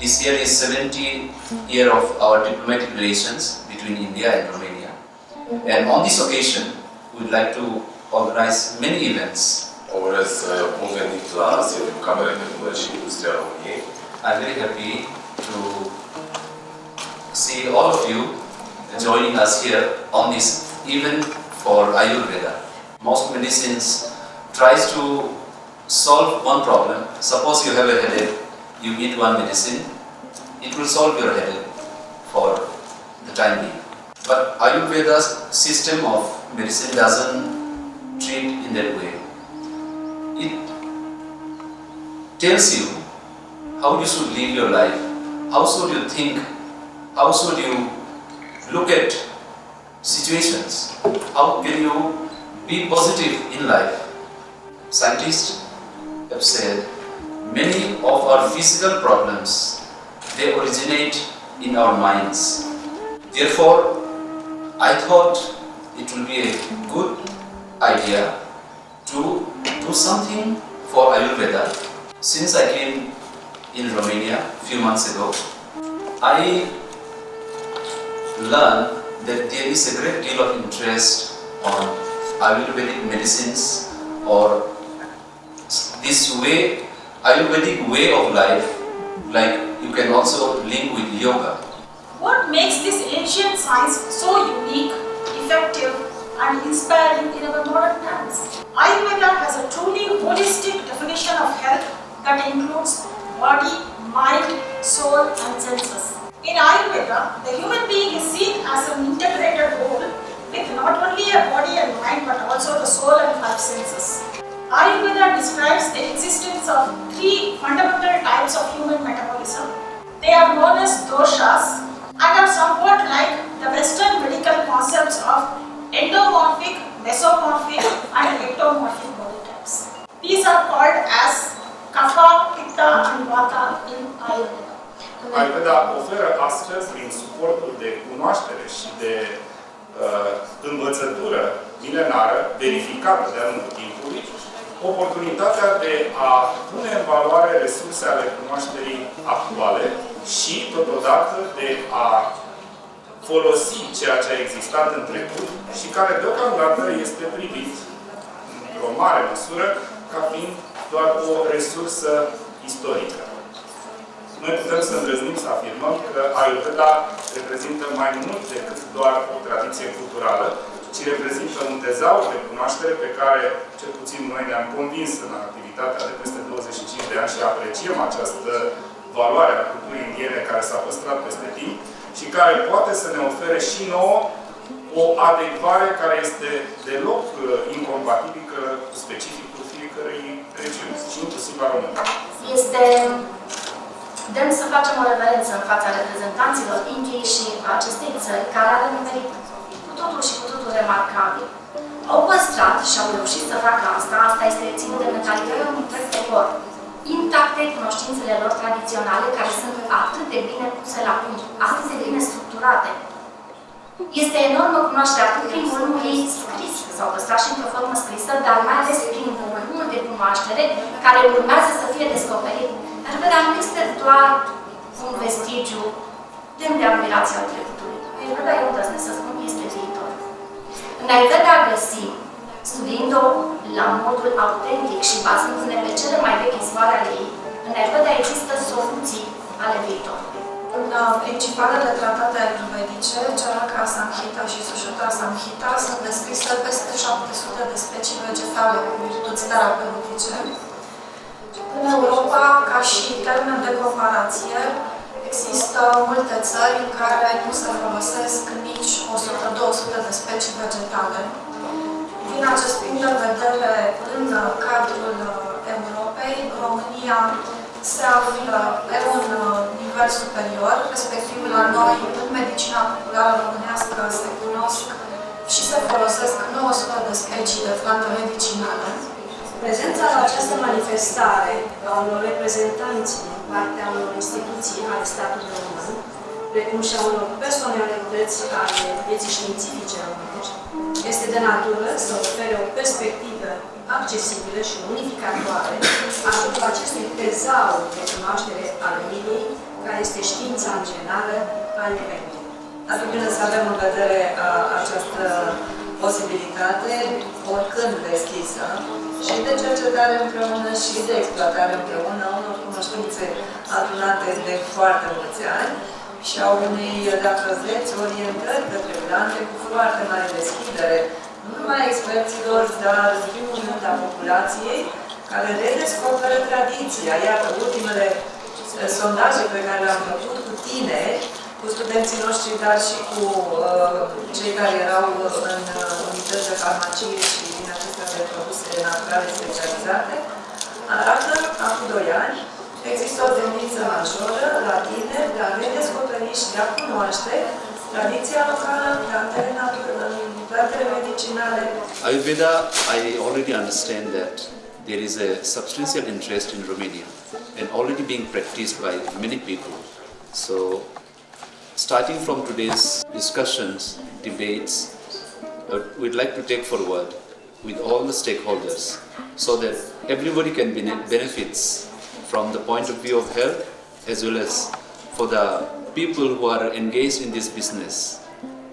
This year is 70th year of our diplomatic relations between India and Romania. And on this occasion, we would like to organize many events. Urez bun venit la sediul Camerei de Comerț și Industria României. I'm very happy to see all of you joining us here on this event for Ayurveda. Most medicines tries to solve one problem. Suppose you have a headache, you eat one medicine, it will solve your headache for the time being. But Ayurveda's system of medicine doesn't treat in that way. It tells you how you should live your life, how should you think, how should you look at situations, how can you be positive in life. Scientists have said many of our physical problems, they originate in our minds. Therefore, I thought it will be a good idea to do something for Ayurveda. Since I came in Romania a few months ago, I learned that there is a great deal of interest on Ayurvedic medicines or this way, Ayurvedic way of life, like you can also link with yoga. What makes this ancient science so unique, effective and inspiring in our modern times? Ayurveda has a truly holistic definition of health that includes body, mind, soul and senses. In Ayurveda, the human being is seen as an integrated whole with not only a body and mind but also the soul and 5 senses. Ayurveda describes the existence of 3 fundamental types of human metabolism. They are known as doshas and are somewhat like the Western medical concepts of endomorphic, mesomorphic and ectomorphic body types. These are called as kapha, pitta and vata in Ayurveda. Ayurveda oferă astăzi, prin suportul de cunoaștere și de învățătură milenară, verificată de-a lungul timpului, oportunitatea de a pune în valoare resurse ale cunoașterii actuale și, totodată, de a folosi ceea ce a existat în trecut și care, deocamdată, este privit, într-o mare măsură, ca fiind doar o resursă istorică. Noi putem să îndrăznim să afirmăm că Ayurveda reprezintă mai mult decât doar o tradiție culturală, ci reprezintă un tezaur de cunoaștere pe care, cel puțin noi ne-am convins în activitatea de peste 25 de ani și apreciem această valoare a culturii indiene care s-a păstrat peste timp și care poate să ne ofere și nouă o adecvare care este deloc incompatibilă cu specificul fiecărei regiuni, și inclusiv a României. Este demn să facem o reverență în fața reprezentanților Indiei și acestei țări care are un merit cu totul și cu totul remarcabil. Au păstrat și au reușit să facă asta este ținut de mentalitatea unui întreg popor, intacte cunoștințele lor tradiționale care sunt atât de bine puse la punct, atât de bine structurate. Este enormă cunoașterea atât prin volumul ei scris, s-au păstrat și într-o formă scrisă, dar mai ales prin volumul de cunoaștere care urmează să fie descoperit. Ayurveda nu este doar un vestigiu demn de admirație al trecutului. Ayurveda, eu îndrăznesc să spun, este viitor. În Ayurveda găsim, studiind-o la modul autentic și bazându-ne pe cele mai vechi izvoare ale ei, în Ayurveda există soluții ale viitorului. În principalele tratate ayurvedice, Charaka Samhita și Sushruta Samhita, sunt descrise peste 700 de specii vegetale cu virtuți terapeutice. În Europa, ca și termen de comparație, există multe țări în care nu se folosesc nici 100-200 de specii vegetale. Din acest punct de vedere, în cadrul Europei, România se află pe un nivel superior, respectiv la noi, în medicina populară românească, se cunosc și se folosesc 900 de specii de plante medicinale. Prezența la această manifestare a unor reprezentanți din partea unor instituții ale statului român, precum și a unor personalități ale vieții științifice românești, este de natură să ofere o perspectivă accesibilă și unificatoare asupra acestui tezaur de cunoaștere al Indiei, care este știința în generală a nivelului. Ar fi bine să avem în vedere această posibilitate, oricând deschisă, și de cercetare împreună și de exploatare împreună a unor cunoștințe adunate de foarte mulți ani și a unei, dacă vreți, orientări către plante cu foarte mare deschidere, nu numai a experților, dar a populației, care redescoperă tradiția. Iată, ultimele sondaje pe care le-am făcut cu tineri, cu studenții noștri, dar și cu cei care erau în unități de farmacie și din acestea de produse naturale specializate, arată, acum 2 ani, există o tendință majoră la tineri de a redescoperi și de a cunoaște tradiția locală, plantele medicinale. Ayurveda, I already understand that there is a substantial interest in Romania and already being practiced by many people. So, starting from today's discussions, debates, we'd like to take forward with all the stakeholders so that everybody can benefit from the point of view of health as well as for the people who are engaged in this business,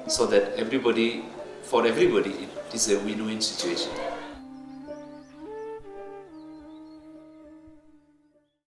so that for everybody it is a win-win situation.